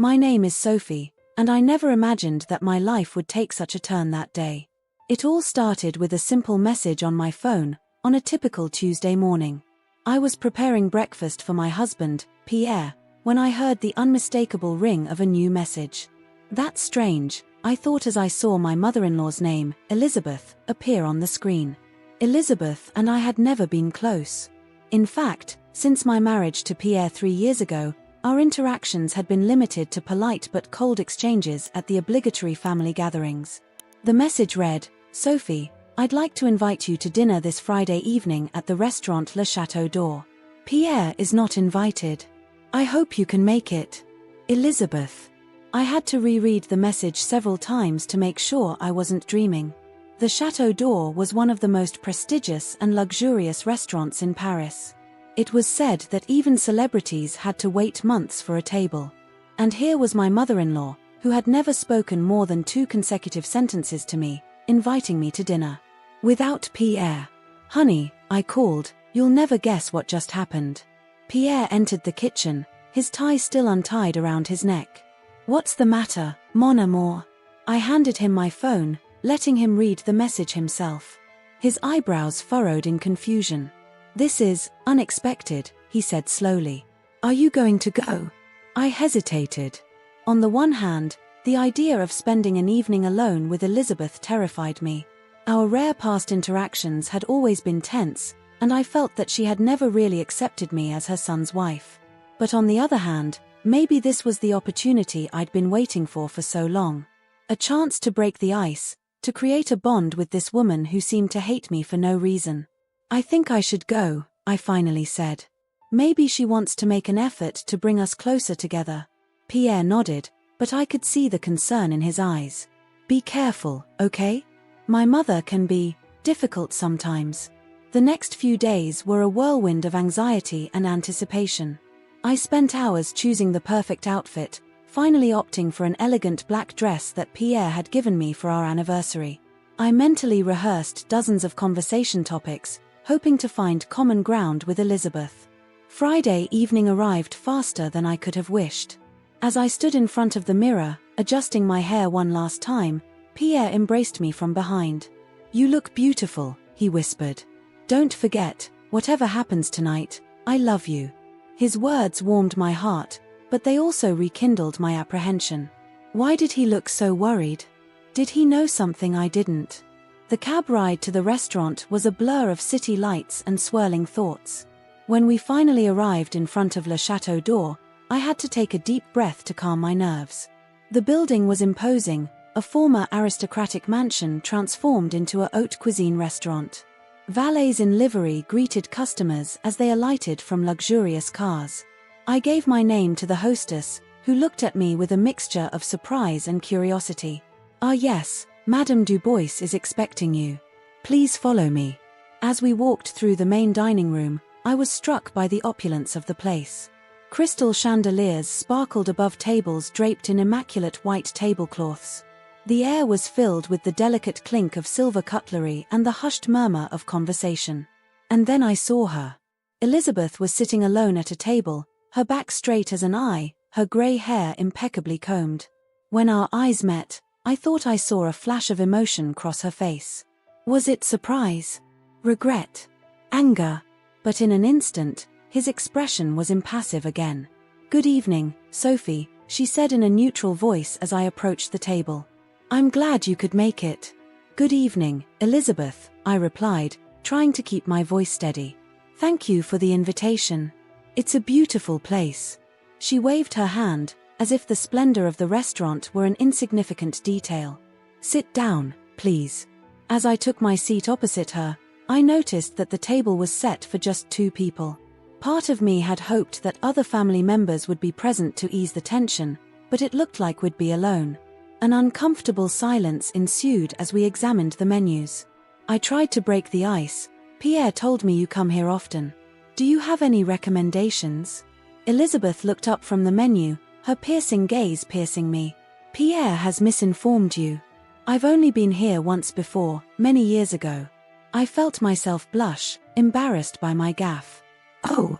My name is Sophie, and I never imagined that my life would take such a turn that day. It all started with a simple message on my phone, on a typical Tuesday morning. I was preparing breakfast for my husband, Pierre, when I heard the unmistakable ring of a new message. That's strange, I thought as I saw my mother-in-law's name, Elizabeth, appear on the screen. Elizabeth and I had never been close. In fact, since my marriage to Pierre 3 years ago, our interactions had been limited to polite but cold exchanges at the obligatory family gatherings. The message read, "Sophie, I'd like to invite you to dinner this Friday evening at the restaurant Le Chateau d'Or. Pierre is not invited. I hope you can make it. Elizabeth." I had to reread the message several times to make sure I wasn't dreaming. The Chateau d'Or was one of the most prestigious and luxurious restaurants in Paris. It was said that even celebrities had to wait months for a table. And here was my mother-in-law, who had never spoken more than 2 consecutive sentences to me, inviting me to dinner. Without Pierre. "Honey," I called, "you'll never guess what just happened." Pierre entered the kitchen, his tie still untied around his neck. "What's the matter, mon amour?" I handed him my phone, letting him read the message himself. His eyebrows furrowed in confusion. "This is unexpected," he said slowly. "Are you going to go?" I hesitated. On the one hand, the idea of spending an evening alone with Elizabeth terrified me. Our rare past interactions had always been tense, and I felt that she had never really accepted me as her son's wife. But on the other hand, maybe this was the opportunity I'd been waiting for so long. A chance to break the ice, to create a bond with this woman who seemed to hate me for no reason. "I think I should go," I finally said. "Maybe she wants to make an effort to bring us closer together." Pierre nodded, but I could see the concern in his eyes. "Be careful, okay? My mother can be difficult sometimes." The next few days were a whirlwind of anxiety and anticipation. I spent hours choosing the perfect outfit, finally opting for an elegant black dress that Pierre had given me for our anniversary. I mentally rehearsed dozens of conversation topics, hoping to find common ground with Elizabeth. Friday evening arrived faster than I could have wished. As I stood in front of the mirror, adjusting my hair one last time, Pierre embraced me from behind. "You look beautiful," he whispered. "Don't forget, whatever happens tonight, I love you." His words warmed my heart, but they also rekindled my apprehension. Why did he look so worried? Did he know something I didn't? The cab ride to the restaurant was a blur of city lights and swirling thoughts. When we finally arrived in front of Le Chateau d'Or, I had to take a deep breath to calm my nerves. The building was imposing, a former aristocratic mansion transformed into a haute cuisine restaurant. Valets in livery greeted customers as they alighted from luxurious cars. I gave my name to the hostess, who looked at me with a mixture of surprise and curiosity. "Ah yes, Madame Dubois is expecting you. Please follow me." As we walked through the main dining room, I was struck by the opulence of the place. Crystal chandeliers sparkled above tables draped in immaculate white tablecloths. The air was filled with the delicate clink of silver cutlery and the hushed murmur of conversation. And then I saw her. Elizabeth was sitting alone at a table, her back straight as an eye, her grey hair impeccably combed. When our eyes met, I thought I saw a flash of emotion cross her face. Was it surprise? Regret? Anger? But in an instant, his expression was impassive again. "Good evening, Sophie," she said in a neutral voice as I approached the table. "I'm glad you could make it." "Good evening, Elizabeth," I replied, trying to keep my voice steady. "Thank you for the invitation. It's a beautiful place." She waved her hand, as if the splendor of the restaurant were an insignificant detail. "Sit down, please." As I took my seat opposite her, I noticed that the table was set for just 2 people. Part of me had hoped that other family members would be present to ease the tension, but it looked like we'd be alone. An uncomfortable silence ensued as we examined the menus. I tried to break the ice. "Pierre told me you come here often. Do you have any recommendations?" Elizabeth looked up from the menu, her piercing gaze piercing me. "Pierre has misinformed you. I've only been here once before, many years ago." I felt myself blush, embarrassed by my gaffe. "Oh,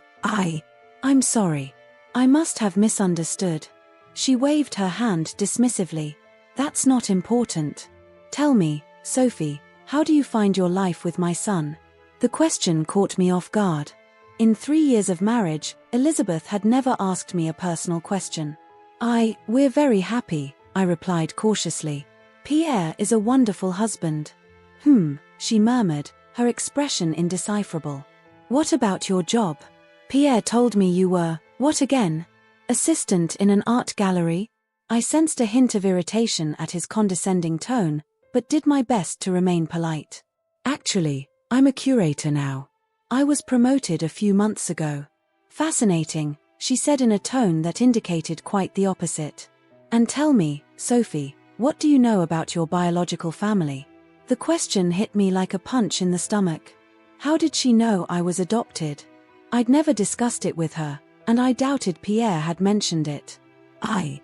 I'm sorry. I must have misunderstood." She waved her hand dismissively. That's not important. Tell me, Sophie, how do you find your life with my son? The question caught me off guard. In 3 years of marriage, Elizabeth had never asked me a personal question. We're very happy, I replied cautiously. Pierre is a wonderful husband. She murmured, her expression indecipherable. What about your job? Pierre told me you were, what again? Assistant in an art gallery? I sensed a hint of irritation at his condescending tone, but did my best to remain polite. Actually, I'm a curator now. I was promoted a few months ago. Fascinating, she said in a tone that indicated quite the opposite. And tell me, Sophie, what do you know about your biological family? The question hit me like a punch in the stomach. How did she know I was adopted? I'd never discussed it with her, and I doubted Pierre had mentioned it. I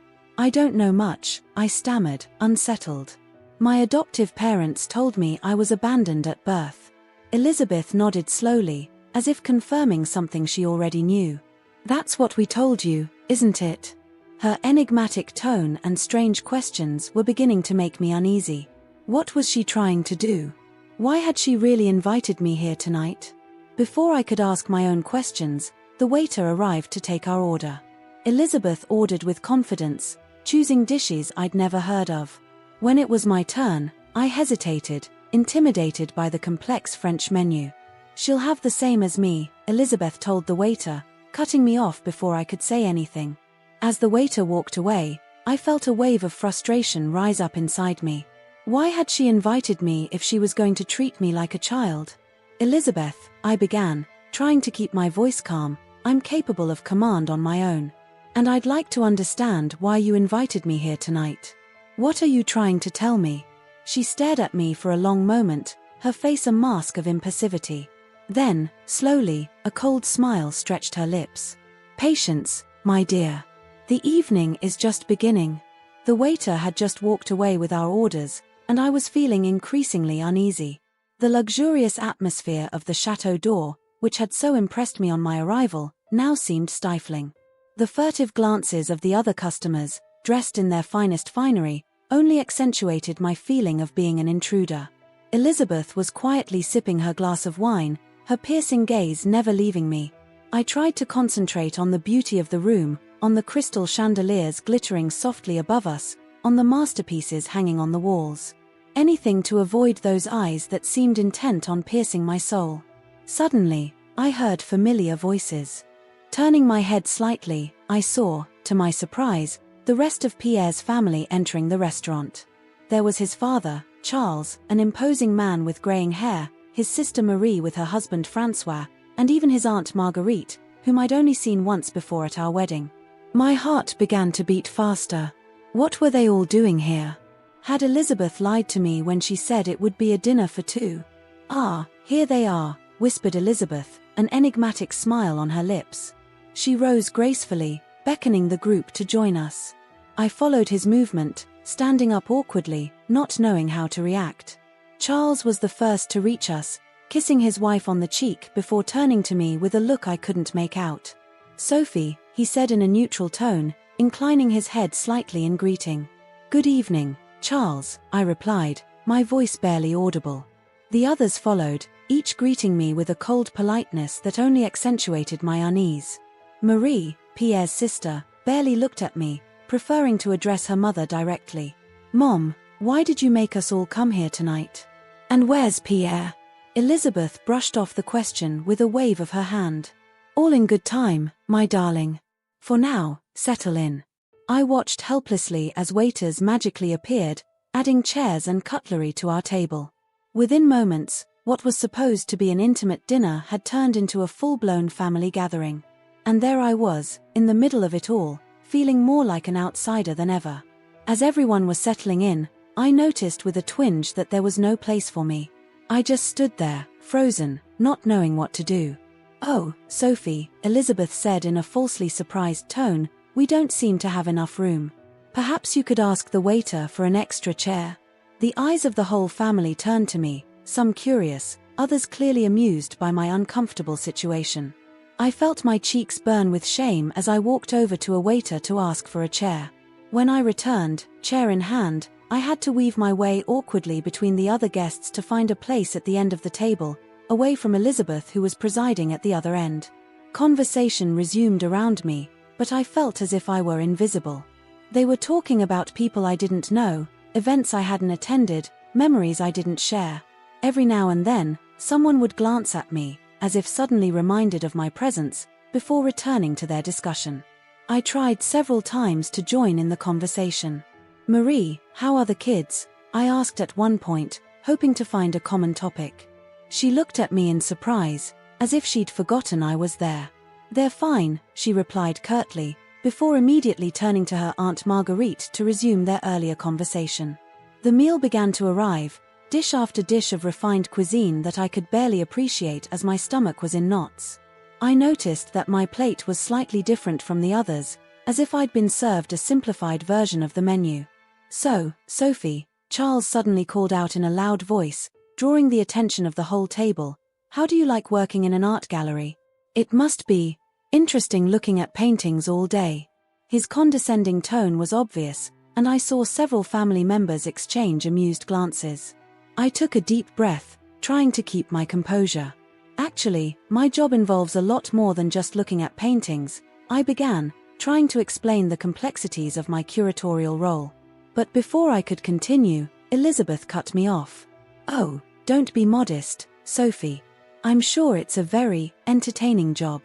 don't know much, I stammered, unsettled. My adoptive parents told me I was abandoned at birth. Elizabeth nodded slowly, as if confirming something she already knew. That's what we told you, isn't it? Her enigmatic tone and strange questions were beginning to make me uneasy. What was she trying to do? Why had she really invited me here tonight? Before I could ask my own questions, the waiter arrived to take our order. Elizabeth ordered with confidence, choosing dishes I'd never heard of. When it was my turn, I hesitated, intimidated by the complex French menu. She'll have the same as me, Elizabeth told the waiter, cutting me off before I could say anything. As the waiter walked away, I felt a wave of frustration rise up inside me. Why had she invited me if she was going to treat me like a child? Elizabeth, I began, trying to keep my voice calm, I'm capable of command on my own. And I'd like to understand why you invited me here tonight. What are you trying to tell me? She stared at me for a long moment, her face a mask of impassivity. Then, slowly, a cold smile stretched her lips. Patience, my dear. The evening is just beginning. The waiter had just walked away with our orders, and I was feeling increasingly uneasy. The luxurious atmosphere of the Chateau d'Or, which had so impressed me on my arrival, now seemed stifling. The furtive glances of the other customers, dressed in their finest finery, only accentuated my feeling of being an intruder. Elizabeth was quietly sipping her glass of wine, her piercing gaze never leaving me. I tried to concentrate on the beauty of the room, on the crystal chandeliers glittering softly above us, on the masterpieces hanging on the walls. Anything to avoid those eyes that seemed intent on piercing my soul. Suddenly, I heard familiar voices. Turning my head slightly, I saw, to my surprise, the rest of Pierre's family entering the restaurant. There was his father, Charles, an imposing man with graying hair, his sister Marie with her husband François, and even his aunt Marguerite, whom I'd only seen once before at our wedding. My heart began to beat faster. What were they all doing here? Had Elizabeth lied to me when she said it would be a dinner for two? Ah, here they are, whispered Elizabeth, an enigmatic smile on her lips. She rose gracefully, beckoning the group to join us. I followed his movement, standing up awkwardly, not knowing how to react. Charles was the first to reach us, kissing his wife on the cheek before turning to me with a look I couldn't make out. Sophie, he said in a neutral tone, inclining his head slightly in greeting. Good evening, Charles, I replied, my voice barely audible. The others followed, each greeting me with a cold politeness that only accentuated my unease. Marie, Pierre's sister, barely looked at me, preferring to address her mother directly. Mom, why did you make us all come here tonight? And where's Pierre? Elizabeth brushed off the question with a wave of her hand. All in good time, my darling. For now, settle in. I watched helplessly as waiters magically appeared, adding chairs and cutlery to our table. Within moments, what was supposed to be an intimate dinner had turned into a full-blown family gathering. And there I was, in the middle of it all, feeling more like an outsider than ever. As everyone was settling in, I noticed with a twinge that there was no place for me. I just stood there, frozen, not knowing what to do. Oh, Sophie, Elizabeth said in a falsely surprised tone, we don't seem to have enough room. Perhaps you could ask the waiter for an extra chair. The eyes of the whole family turned to me, some curious, others clearly amused by my uncomfortable situation. I felt my cheeks burn with shame as I walked over to a waiter to ask for a chair. When I returned, chair in hand, I had to weave my way awkwardly between the other guests to find a place at the end of the table, away from Elizabeth, who was presiding at the other end. Conversation resumed around me, but I felt as if I were invisible. They were talking about people I didn't know, events I hadn't attended, memories I didn't share. Every now and then, someone would glance at me, as if suddenly reminded of my presence, before returning to their discussion. I tried several times to join in the conversation. "Marie, how are the kids?" I asked at one point, hoping to find a common topic. She looked at me in surprise, as if she'd forgotten I was there. "They're fine," she replied curtly, before immediately turning to her Aunt Marguerite to resume their earlier conversation. The meal began to arrive, dish after dish of refined cuisine that I could barely appreciate as my stomach was in knots. I noticed that my plate was slightly different from the others, as if I'd been served a simplified version of the menu. "So, Sophie," Charles suddenly called out in a loud voice, drawing the attention of the whole table, "how do you like working in an art gallery? It must be interesting looking at paintings all day." His condescending tone was obvious, and I saw several family members exchange amused glances. I took a deep breath, trying to keep my composure. "Actually, my job involves a lot more than just looking at paintings," I began, trying to explain the complexities of my curatorial role. But before I could continue, Elizabeth cut me off. "Oh, don't be modest, Sophie. I'm sure it's a very entertaining job.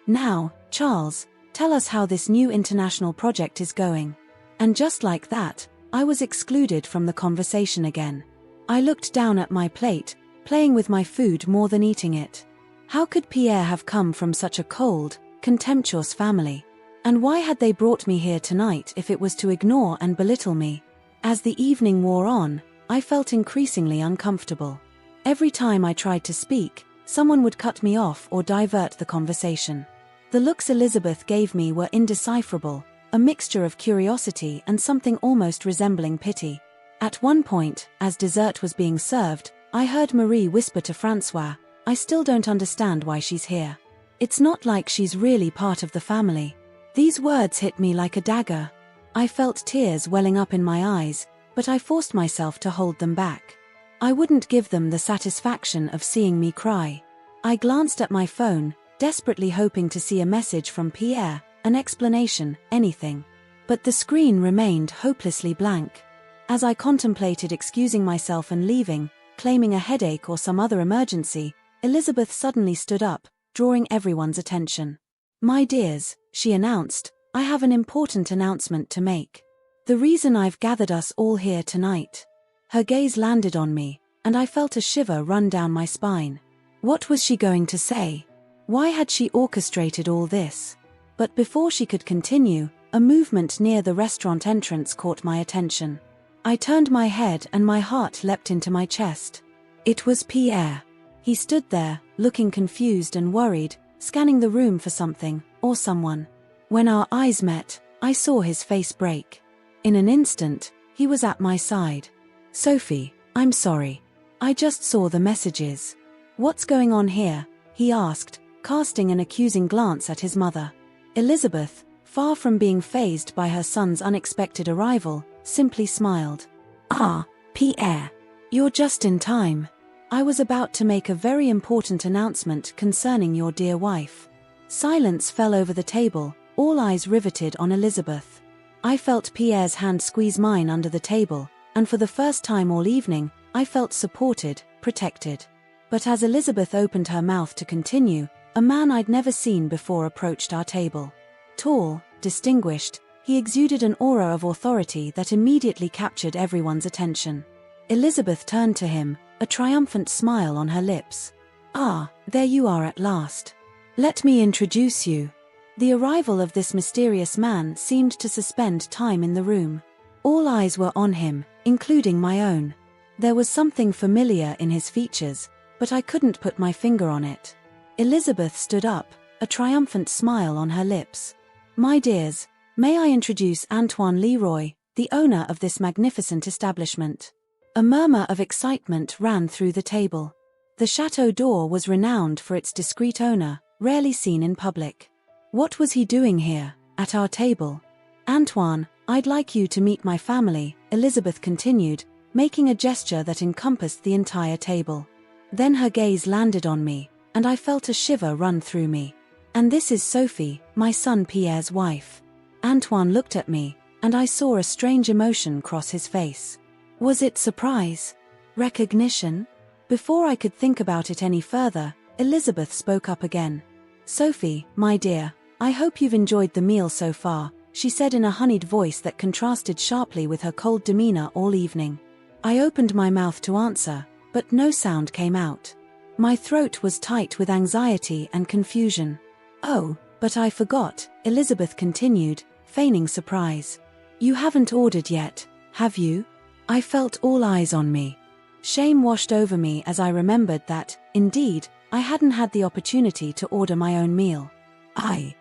Now, Charles, tell us how this new international project is going." And just like that, I was excluded from the conversation again. I looked down at my plate, playing with my food more than eating it. How could Pierre have come from such a cold, contemptuous family? And why had they brought me here tonight if it was to ignore and belittle me? As the evening wore on, I felt increasingly uncomfortable. Every time I tried to speak, someone would cut me off or divert the conversation. The looks Elizabeth gave me were indecipherable, a mixture of curiosity and something almost resembling pity. At one point, as dessert was being served, I heard Marie whisper to Francois, "I still don't understand why she's here. It's not like she's really part of the family." These words hit me like a dagger. I felt tears welling up in my eyes, but I forced myself to hold them back. I wouldn't give them the satisfaction of seeing me cry. I glanced at my phone, desperately hoping to see a message from Pierre, an explanation, anything. But the screen remained hopelessly blank. As I contemplated excusing myself and leaving, claiming a headache or some other emergency, Elizabeth suddenly stood up, drawing everyone's attention. "My dears," she announced, "I have an important announcement to make. The reason I've gathered us all here tonight." Her gaze landed on me, and I felt a shiver run down my spine. What was she going to say? Why had she orchestrated all this? But before she could continue, a movement near the restaurant entrance caught my attention. I turned my head and my heart leapt into my chest. It was Pierre. He stood there, looking confused and worried, scanning the room for something, or someone. When our eyes met, I saw his face break. In an instant, he was at my side. "Sophie, I'm sorry. I just saw the messages." "What's going on here?" he asked, casting an accusing glance at his mother. Elizabeth, far from being fazed by her son's unexpected arrival, simply smiled. "Ah, Pierre. You're just in time. I was about to make a very important announcement concerning your dear wife." Silence fell over the table, all eyes riveted on Elizabeth. I felt Pierre's hand squeeze mine under the table, and for the first time all evening, I felt supported, protected. But as Elizabeth opened her mouth to continue, a man I'd never seen before approached our table. Tall, distinguished, he exuded an aura of authority that immediately captured everyone's attention. Elizabeth turned to him, a triumphant smile on her lips. "Ah, there you are at last. Let me introduce you." The arrival of this mysterious man seemed to suspend time in the room. All eyes were on him, including my own. There was something familiar in his features, but I couldn't put my finger on it. Elizabeth stood up, a triumphant smile on her lips. "My dears, may I introduce Antoine Leroy, the owner of this magnificent establishment." A murmur of excitement ran through the table. The Chateau d'Or was renowned for its discreet owner, rarely seen in public. What was he doing here, at our table? "Antoine, I'd like you to meet my family, Elizabeth continued, making a gesture that encompassed the entire table. Then her gaze landed on me, and I felt a shiver run through me. And this is Sophie, my son Pierre's wife. Antoine looked at me, and I saw a strange emotion cross his face. Was it surprise? Recognition? Before I could think about it any further, Elizabeth spoke up again. Sophie, my dear, I hope you've enjoyed the meal so far, she said in a honeyed voice that contrasted sharply with her cold demeanor all evening. I opened my mouth to answer, but no sound came out. My throat was tight with anxiety and confusion. Oh, but I forgot, Elizabeth continued, feigning surprise. You haven't ordered yet, have you? I felt all eyes on me. Shame washed over me as I remembered that, indeed, I hadn't had the opportunity to order my own meal. I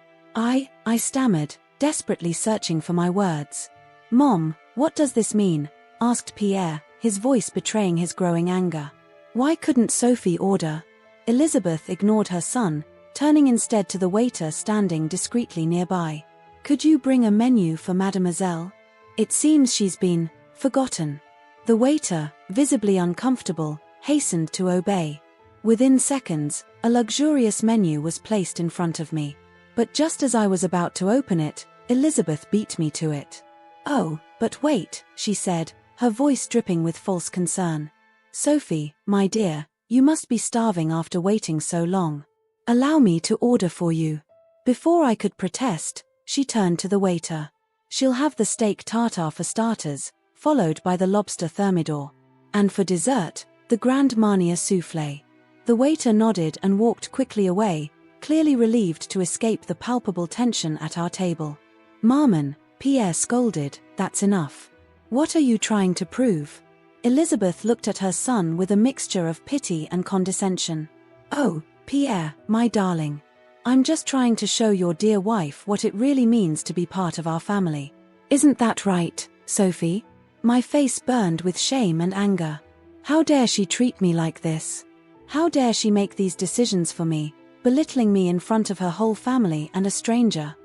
stammered, desperately searching for my words. Mom, what does this mean? Asked Pierre, his voice betraying his growing anger. Why couldn't Sophie order? Elizabeth ignored her son, turning instead to the waiter standing discreetly nearby. Could you bring a menu for Mademoiselle? It seems she's been forgotten. The waiter, visibly uncomfortable, hastened to obey. Within seconds, a luxurious menu was placed in front of me. But just as I was about to open it, Elizabeth beat me to it. Oh, but wait, she said, her voice dripping with false concern. Sophie, my dear, you must be starving after waiting so long. Allow me to order for you. Before I could protest, she turned to the waiter. She'll have the steak tartare for starters, followed by the lobster thermidor. And for dessert, the Grand Marnier soufflé. The waiter nodded and walked quickly away, clearly relieved to escape the palpable tension at our table. Marmon, Pierre scolded, that's enough. What are you trying to prove? Elizabeth looked at her son with a mixture of pity and condescension. Oh, Pierre, my darling. I'm just trying to show your dear wife what it really means to be part of our family. Isn't that right, Sophie? My face burned with shame and anger. How dare she treat me like this? How dare she make these decisions for me, belittling me in front of her whole family and a stranger?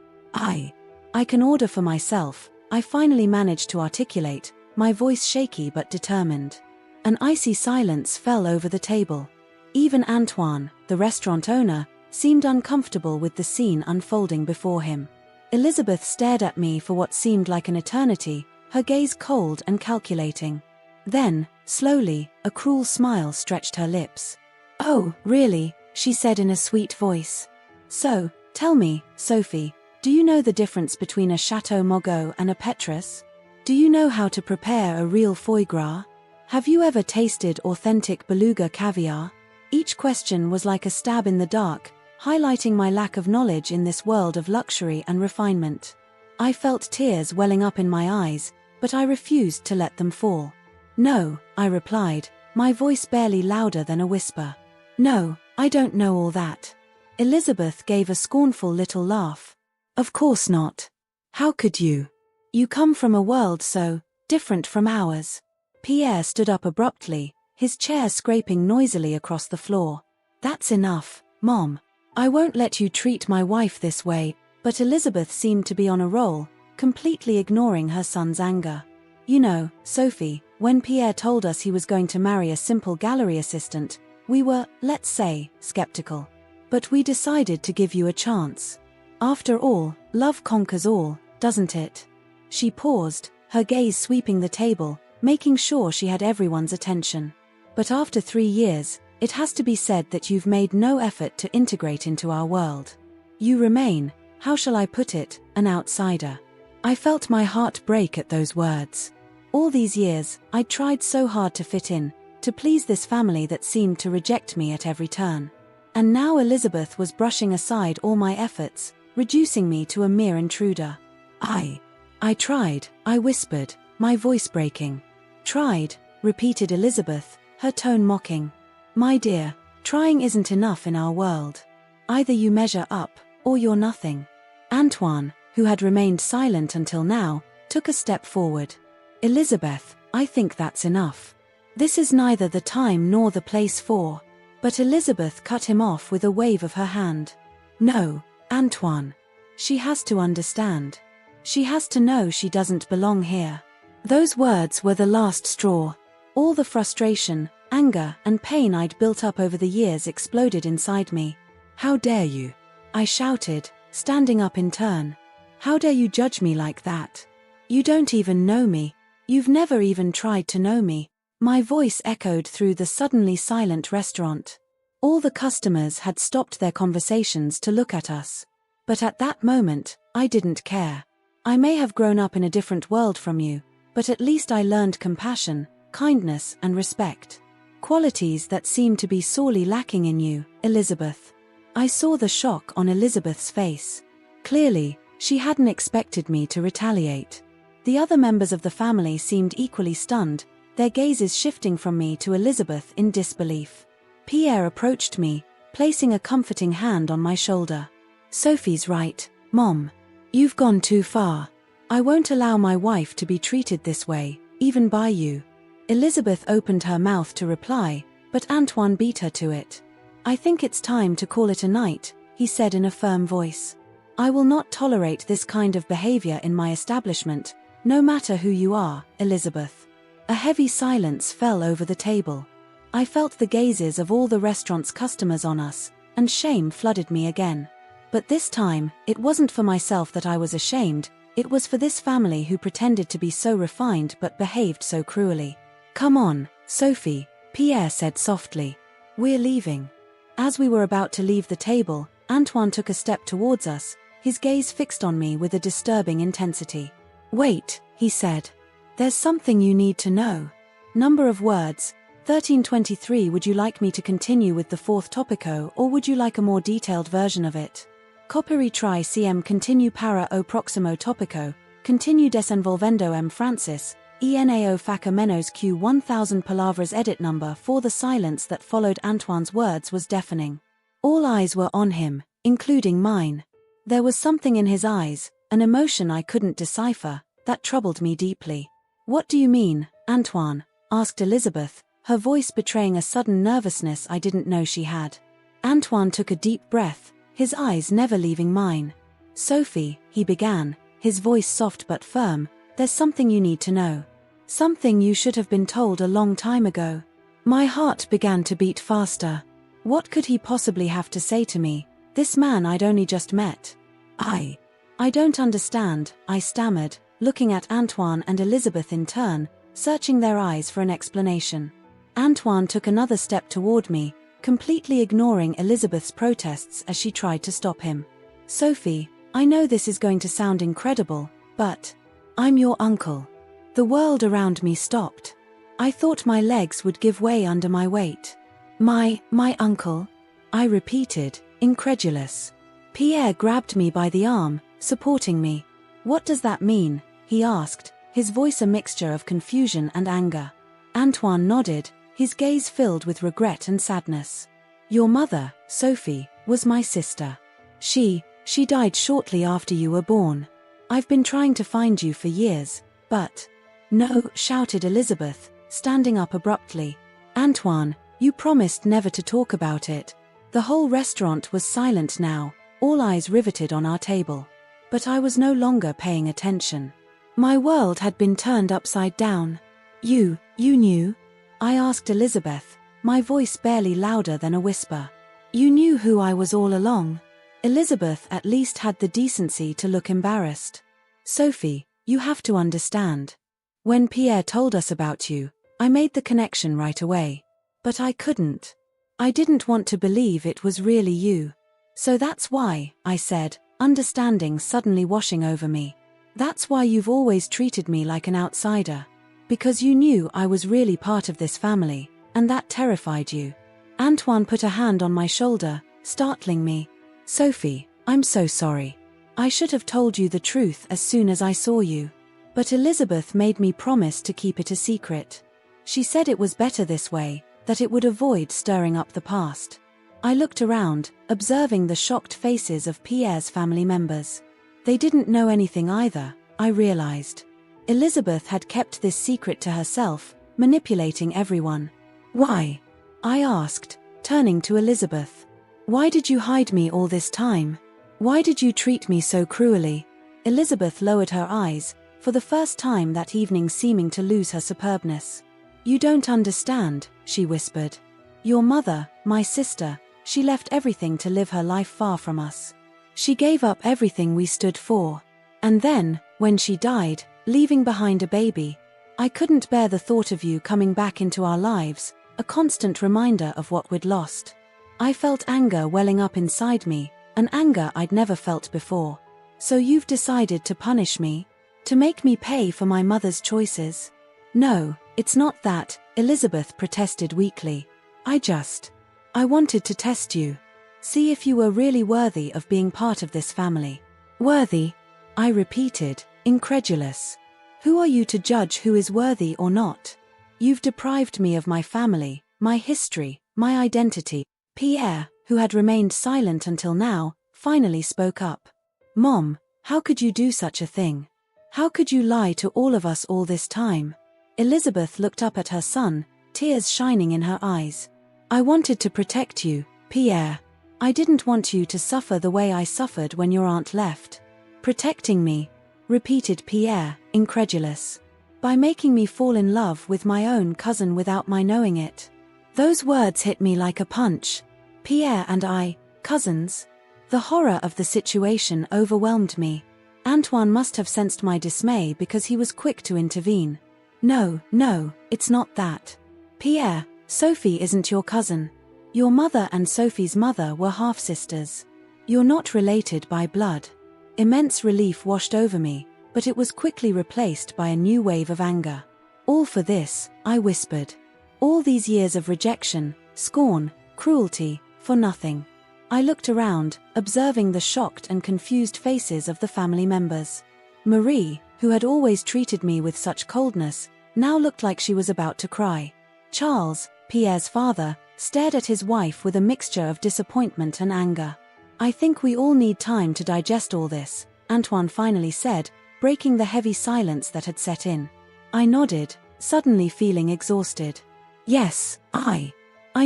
I can order for myself, I finally managed to articulate, my voice shaky but determined. An icy silence fell over the table. Even Antoine, the restaurant owner, seemed uncomfortable with the scene unfolding before him. Elizabeth stared at me for what seemed like an eternity, her gaze cold and calculating. Then, slowly, a cruel smile stretched her lips. Oh, really? She said in a sweet voice. So, tell me, Sophie, do you know the difference between a Chateau Margaux and a Petrus? Do you know how to prepare a real foie gras? Have you ever tasted authentic beluga caviar? Each question was like a stab in the dark, highlighting my lack of knowledge in this world of luxury and refinement. I felt tears welling up in my eyes, but I refused to let them fall. No, I replied, my voice barely louder than a whisper. No, I don't know all that. Elizabeth gave a scornful little laugh. Of course not. How could you? You come from a world so different from ours. Pierre stood up abruptly, his chair scraping noisily across the floor. That's enough, Mom. I won't let you treat my wife this way, but Elizabeth seemed to be on a roll, completely ignoring her son's anger. You know, Sophie, when Pierre told us he was going to marry a simple gallery assistant, we were, let's say, skeptical. But we decided to give you a chance. After all, love conquers all, doesn't it? She paused, her gaze sweeping the table, making sure she had everyone's attention. But after 3 years, it has to be said that you've made no effort to integrate into our world. You remain, how shall I put it, an outsider. I felt my heart break at those words. All these years, I'd tried so hard to fit in, to please this family that seemed to reject me at every turn. And now Elizabeth was brushing aside all my efforts, reducing me to a mere intruder. I tried, I whispered, my voice breaking. Tried, repeated Elizabeth, her tone mocking. My dear, trying isn't enough in our world. Either you measure up, or you're nothing. Antoine, who had remained silent until now, took a step forward. Elizabeth, I think that's enough. This is neither the time nor the place for. But Elizabeth cut him off with a wave of her hand. No, Antoine. She has to understand. She has to know she doesn't belong here. Those words were the last straw. All the frustration, anger, and pain I'd built up over the years exploded inside me. "How dare you?" I shouted, standing up in turn. "How dare you judge me like that? You don't even know me. You've never even tried to know me." My voice echoed through the suddenly silent restaurant. All the customers had stopped their conversations to look at us. But at that moment, I didn't care. I may have grown up in a different world from you, but at least I learned compassion, kindness, and respect. Qualities that seemed to be sorely lacking in you, Elizabeth. I saw the shock on Elizabeth's face. Clearly, she hadn't expected me to retaliate. The other members of the family seemed equally stunned, their gazes shifting from me to Elizabeth in disbelief. Pierre approached me, placing a comforting hand on my shoulder. "Sophie's right, Mom. You've gone too far. I won't allow my wife to be treated this way, even by you." Elizabeth opened her mouth to reply, but Antoine beat her to it. "I think it's time to call it a night," he said in a firm voice. "I will not tolerate this kind of behavior in my establishment, no matter who you are, Elizabeth." A heavy silence fell over the table. I felt the gazes of all the restaurant's customers on us, and shame flooded me again. But this time, it wasn't for myself that I was ashamed, it was for this family who pretended to be so refined but behaved so cruelly. "Come on, Sophie," Pierre said softly. "We're leaving." As we were about to leave the table, Antoine took a step towards us, his gaze fixed on me with a disturbing intensity. "Wait," he said. "There's something you need to know." Number of words, 1323. Would you like me to continue with the fourth topico, or would you like a more detailed version of it? Copiri tri cm continue para o proximo topico, continue desenvolvendo M. Francis, ENAO faca menos q 1000 palavras. Edit number 4. The silence that followed Antoine's words was deafening. All eyes were on him, including mine. There was something in his eyes, an emotion I couldn't decipher, that troubled me deeply. "What do you mean, Antoine?" asked Elizabeth, her voice betraying a sudden nervousness I didn't know she had. Antoine took a deep breath, his eyes never leaving mine. "Sophie," he began, his voice soft but firm, "there's something you need to know. Something you should have been told a long time ago." My heart began to beat faster. What could he possibly have to say to me, this man I'd only just met? I don't understand," I stammered, looking at Antoine and Elizabeth in turn, searching their eyes for an explanation. Antoine took another step toward me, completely ignoring Elizabeth's protests as she tried to stop him. "Sophie, I know this is going to sound incredible, but I'm your uncle." The world around me stopped. I thought my legs would give way under my weight. My uncle?" I repeated, incredulous. Pierre grabbed me by the arm, supporting me. "What does that mean?" he asked, his voice a mixture of confusion and anger. Antoine nodded, his gaze filled with regret and sadness. "Your mother, Sophie, was my sister. She died shortly after you were born. I've been trying to find you for years, but—" "No," shouted Elizabeth, standing up abruptly. "Antoine, you promised never to talk about it." The whole restaurant was silent now, all eyes riveted on our table. But I was no longer paying attention. My world had been turned upside down. You knew?" I asked Elizabeth, my voice barely louder than a whisper. "You knew who I was all along?" Elizabeth at least had the decency to look embarrassed. "Sophie, you have to understand. When Pierre told us about you, I made the connection right away. But I couldn't. I didn't want to believe it was really you. So that's why," I said, understanding suddenly washing over me. "That's why you've always treated me like an outsider. Because you knew I was really part of this family, and that terrified you." Antoine put a hand on my shoulder, startling me. "Sophie, I'm so sorry. I should have told you the truth as soon as I saw you. But Elizabeth made me promise to keep it a secret. She said it was better this way, that it would avoid stirring up the past." I looked around, observing the shocked faces of Pierre's family members. They didn't know anything either, I realized. Elizabeth had kept this secret to herself, manipulating everyone. "Why?" I asked, turning to Elizabeth. "Why did you hide me all this time? Why did you treat me so cruelly?" Elizabeth lowered her eyes, for the first time that evening seeming to lose her superbness. "You don't understand," she whispered. "Your mother, my sister, she left everything to live her life far from us. She gave up everything we stood for. And then, when she died, leaving behind a baby, I couldn't bear the thought of you coming back into our lives, a constant reminder of what we'd lost." I felt anger welling up inside me, an anger I'd never felt before. "So you've decided to punish me? To make me pay for my mother's choices?" "No, it's not that," Elizabeth protested weakly. I wanted to test you. See if you were really worthy of being part of this family." "Worthy?" I repeated, incredulous. "Who are you to judge who is worthy or not? You've deprived me of my family, my history, my identity." Pierre, who had remained silent until now, finally spoke up. "Mom, how could you do such a thing? How could you lie to all of us all this time?" Elizabeth looked up at her son, tears shining in her eyes. "I wanted to protect you, Pierre. I didn't want you to suffer the way I suffered when your aunt left." "Protecting me?" repeated Pierre, incredulous. "By making me fall in love with my own cousin without my knowing it." Those words hit me like a punch. Pierre and I, cousins? The horror of the situation overwhelmed me. Antoine must have sensed my dismay because he was quick to intervene. No, it's not that. Pierre, Sophie isn't your cousin. Your mother and Sophie's mother were half-sisters. You're not related by blood." Immense relief washed over me, but it was quickly replaced by a new wave of anger. "All for this," I whispered. "All these years of rejection, scorn, cruelty, for nothing." I looked around, observing the shocked and confused faces of the family members. Marie, who had always treated me with such coldness, now looked like she was about to cry. Charles, Pierre's father, stared at his wife with a mixture of disappointment and anger. "I think we all need time to digest all this," Antoine finally said, breaking the heavy silence that had set in. I nodded, suddenly feeling exhausted. "Yes, I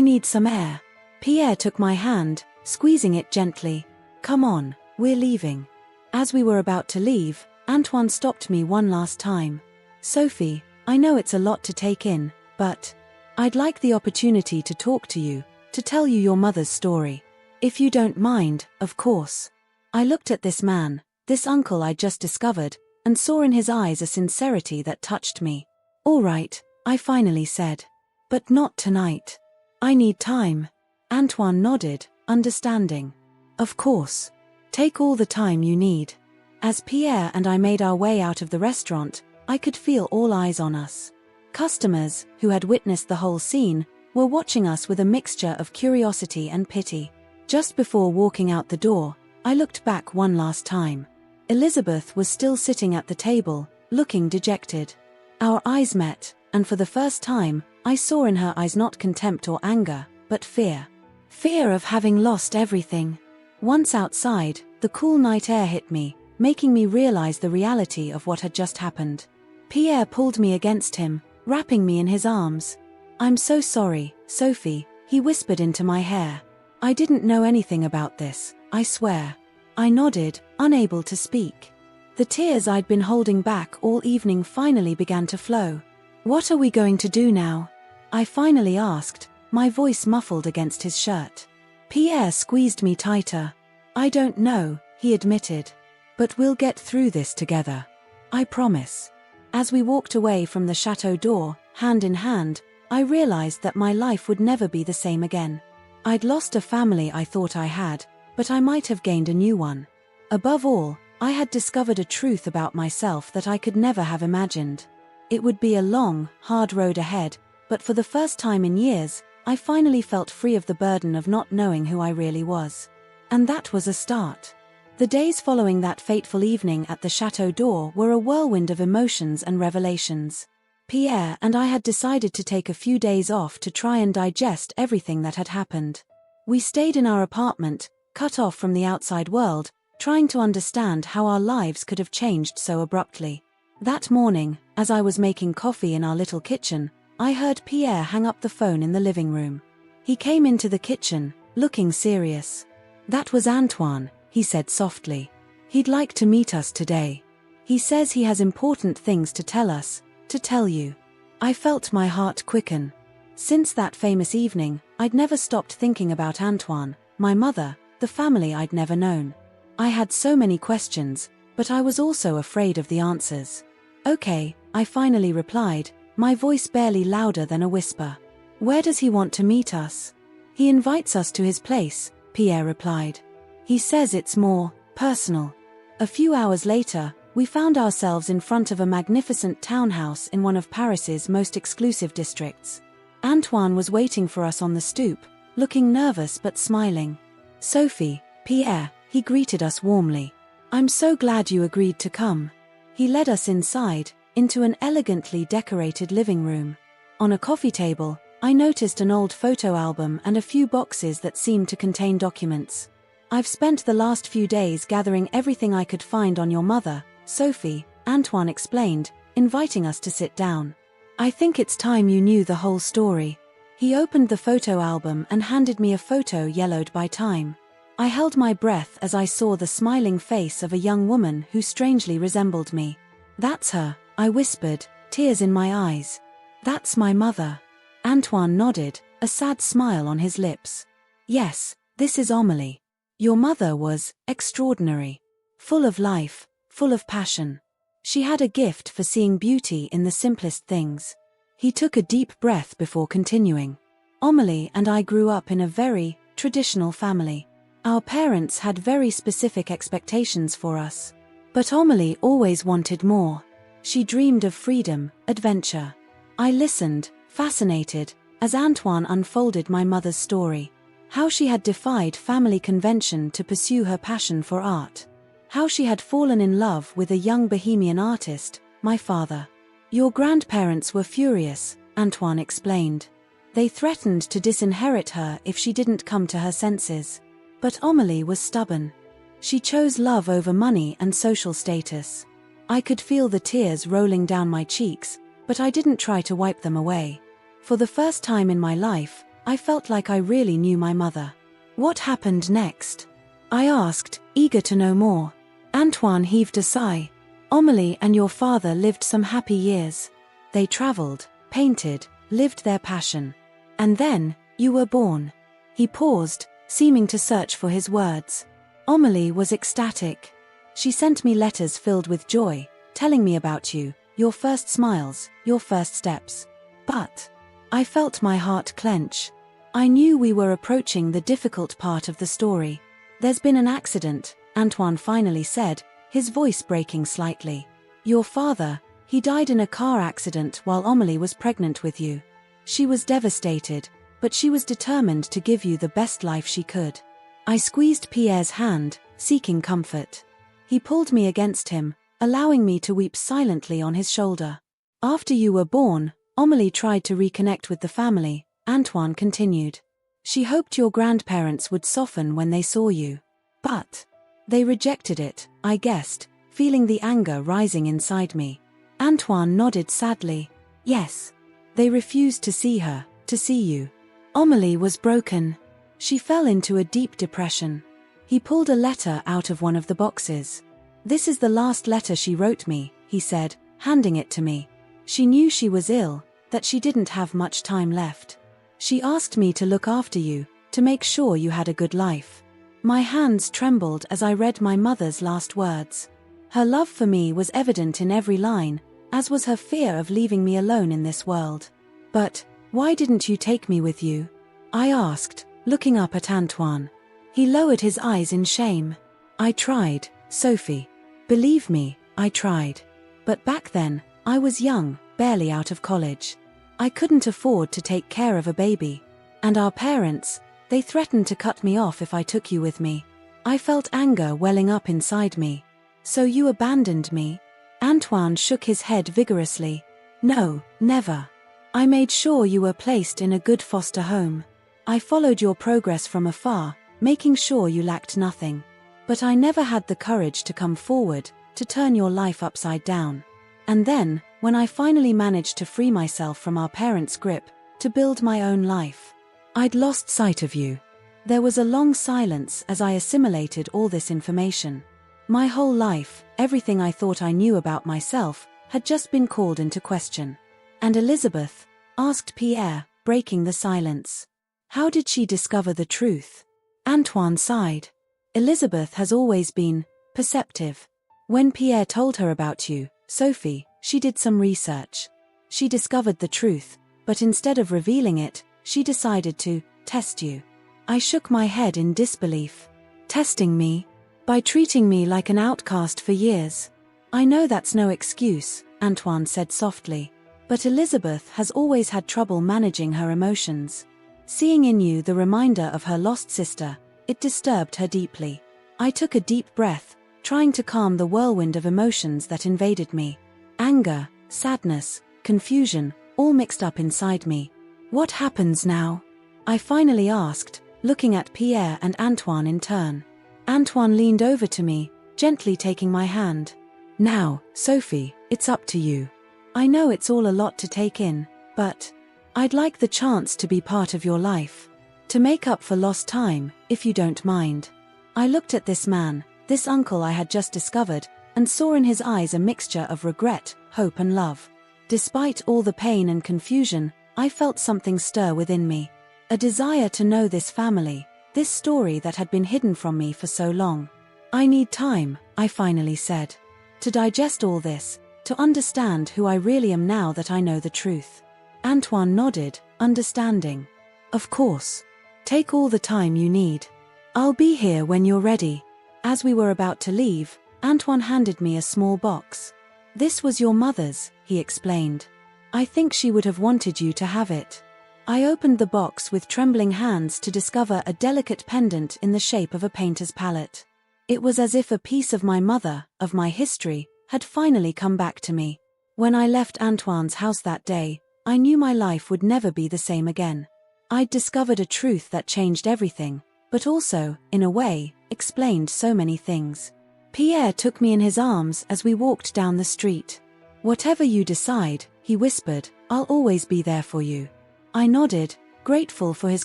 need some air." Pierre took my hand, squeezing it gently. "Come on, we're leaving." As we were about to leave, Antoine stopped me one last time. "Sophie, I know it's a lot to take in, but I'd like the opportunity to talk to you, to tell you your mother's story. If you don't mind, of course." I looked at this man, this uncle I'd just discovered, and saw in his eyes a sincerity that touched me. "All right," I finally said. "But not tonight. I need time." Antoine nodded, understanding. "Of course. Take all the time you need." As Pierre and I made our way out of the restaurant, I could feel all eyes on us. Customers, who had witnessed the whole scene, were watching us with a mixture of curiosity and pity. Just before walking out the door, I looked back one last time. Elizabeth was still sitting at the table, looking dejected. Our eyes met, and for the first time, I saw in her eyes not contempt or anger, but fear. Fear of having lost everything. Once outside, the cool night air hit me, making me realize the reality of what had just happened. Pierre pulled me against him, wrapping me in his arms. "I'm so sorry, Sophie," he whispered into my hair. "I didn't know anything about this, I swear." I nodded, unable to speak. The tears I'd been holding back all evening finally began to flow. "What are we going to do now?" I finally asked, my voice muffled against his shirt. Pierre squeezed me tighter. "I don't know," he admitted. "But we'll get through this together. I promise." As we walked away from the chateau door, hand in hand, I realized that my life would never be the same again. I'd lost a family I thought I had, but I might have gained a new one. Above all, I had discovered a truth about myself that I could never have imagined. It would be a long, hard road ahead, but for the first time in years, I finally felt free of the burden of not knowing who I really was. And that was a start. The days following that fateful evening at the chateau door were a whirlwind of emotions and revelations. Pierre and I had decided to take a few days off to try and digest everything that had happened. We stayed in our apartment, cut off from the outside world, trying to understand how our lives could have changed so abruptly. That morning, as I was making coffee in our little kitchen, I heard Pierre hang up the phone in the living room. He came into the kitchen, looking serious. "That was Antoine," he said softly. He'd like to meet us today. He says he has important things to tell us, to tell you. I felt my heart quicken. Since that famous evening, I'd never stopped thinking about Antoine, my mother, the family I'd never known. I had so many questions, but I was also afraid of the answers. Okay, I finally replied, my voice barely louder than a whisper. Where does he want to meet us? He invites us to his place, Pierre replied. He says it's more personal. A few hours later, we found ourselves in front of a magnificent townhouse in one of Paris's most exclusive districts. Antoine was waiting for us on the stoop, looking nervous but smiling. Sophie, Pierre, he greeted us warmly. I'm so glad you agreed to come. He led us inside, into an elegantly decorated living room. On a coffee table, I noticed an old photo album and a few boxes that seemed to contain documents. I've spent the last few days gathering everything I could find on your mother, Sophie, Antoine explained, inviting us to sit down. I think it's time you knew the whole story. He opened the photo album and handed me a photo yellowed by time. I held my breath as I saw the smiling face of a young woman who strangely resembled me. That's her, I whispered, tears in my eyes. That's my mother. Antoine nodded, a sad smile on his lips. Yes, this is Amélie. Your mother was extraordinary. Full of life, full of passion. She had a gift for seeing beauty in the simplest things. He took a deep breath before continuing. Amélie and I grew up in a very traditional family. Our parents had very specific expectations for us. But Amélie always wanted more. She dreamed of freedom, adventure. I listened, fascinated, as Antoine unfolded my mother's story. How she had defied family convention to pursue her passion for art. How she had fallen in love with a young bohemian artist, my father. Your grandparents were furious, Antoine explained. They threatened to disinherit her if she didn't come to her senses. But Amélie was stubborn. She chose love over money and social status. I could feel the tears rolling down my cheeks, but I didn't try to wipe them away. For the first time in my life, I felt like I really knew my mother. What happened next? I asked, eager to know more. Antoine heaved a sigh. Amélie and your father lived some happy years. They traveled, painted, lived their passion. And then, you were born. He paused, seeming to search for his words. Amélie was ecstatic. She sent me letters filled with joy, telling me about you, your first smiles, your first steps. But I felt my heart clench. I knew we were approaching the difficult part of the story. There's been an accident, Antoine finally said, his voice breaking slightly. Your father, he died in a car accident while Amélie was pregnant with you. She was devastated, but she was determined to give you the best life she could. I squeezed Pierre's hand, seeking comfort. He pulled me against him, allowing me to weep silently on his shoulder. After you were born, Amélie tried to reconnect with the family, Antoine continued. She hoped your grandparents would soften when they saw you. But they rejected it, I guessed, feeling the anger rising inside me. Antoine nodded sadly. Yes. They refused to see her, to see you. Amélie was broken. She fell into a deep depression. He pulled a letter out of one of the boxes. This is the last letter she wrote me, he said, handing it to me. She knew she was ill, that she didn't have much time left. She asked me to look after you, to make sure you had a good life. My hands trembled as I read my mother's last words. Her love for me was evident in every line, as was her fear of leaving me alone in this world. But why didn't you take me with you? I asked, looking up at Antoine. He lowered his eyes in shame. I tried, Sophie. Believe me, I tried. But back then, I was young, barely out of college. I couldn't afford to take care of a baby. And our parents, they threatened to cut me off if I took you with me. I felt anger welling up inside me. So you abandoned me? Antoine shook his head vigorously. No, never. I made sure you were placed in a good foster home. I followed your progress from afar, making sure you lacked nothing. But I never had the courage to come forward, to turn your life upside down. And then, when I finally managed to free myself from our parents' grip, to build my own life, I'd lost sight of you. There was a long silence as I assimilated all this information. My whole life, everything I thought I knew about myself, had just been called into question. "And Elizabeth?" asked Pierre, breaking the silence. "How did she discover the truth?" Antoine sighed. "Elizabeth has always been perceptive. When Pierre told her about you, Sophie, she did some research. She discovered the truth, but instead of revealing it, she decided to test you." I shook my head in disbelief. "Testing me? By treating me like an outcast for years?" "I know that's no excuse," Antoine said softly. "But Elizabeth has always had trouble managing her emotions. Seeing in you the reminder of her lost sister, it disturbed her deeply." I took a deep breath, trying to calm the whirlwind of emotions that invaded me. Anger, sadness, confusion, all mixed up inside me. "What happens now?" I finally asked, looking at Pierre and Antoine in turn. Antoine leaned over to me, gently taking my hand. "Now, Sophie, it's up to you. I know it's all a lot to take in, but I'd like the chance to be part of your life. To make up for lost time, if you don't mind." I looked at this man, this uncle I had just discovered, and saw in his eyes a mixture of regret, hope and love. Despite all the pain and confusion, I felt something stir within me. A desire to know this family, this story that had been hidden from me for so long. "I need time," I finally said. "To digest all this, to understand who I really am now that I know the truth." Antoine nodded, understanding. "Of course. Take all the time you need. I'll be here when you're ready." As we were about to leave, Antoine handed me a small box. "This was your mother's," he explained. "I think she would have wanted you to have it." I opened the box with trembling hands to discover a delicate pendant in the shape of a painter's palette. It was as if a piece of my mother, of my history, had finally come back to me. When I left Antoine's house that day, I knew my life would never be the same again. I'd discovered a truth that changed everything, but also, in a way, explained so many things. Pierre took me in his arms as we walked down the street. "Whatever you decide," he whispered, "I'll always be there for you." I nodded, grateful for his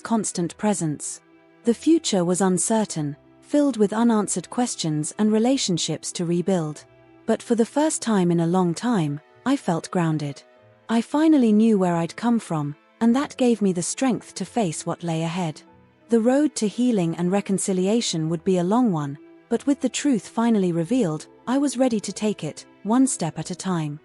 constant presence. The future was uncertain, filled with unanswered questions and relationships to rebuild. But for the first time in a long time, I felt grounded. I finally knew where I'd come from, and that gave me the strength to face what lay ahead. The road to healing and reconciliation would be a long one, but with the truth finally revealed, I was ready to take it, one step at a time.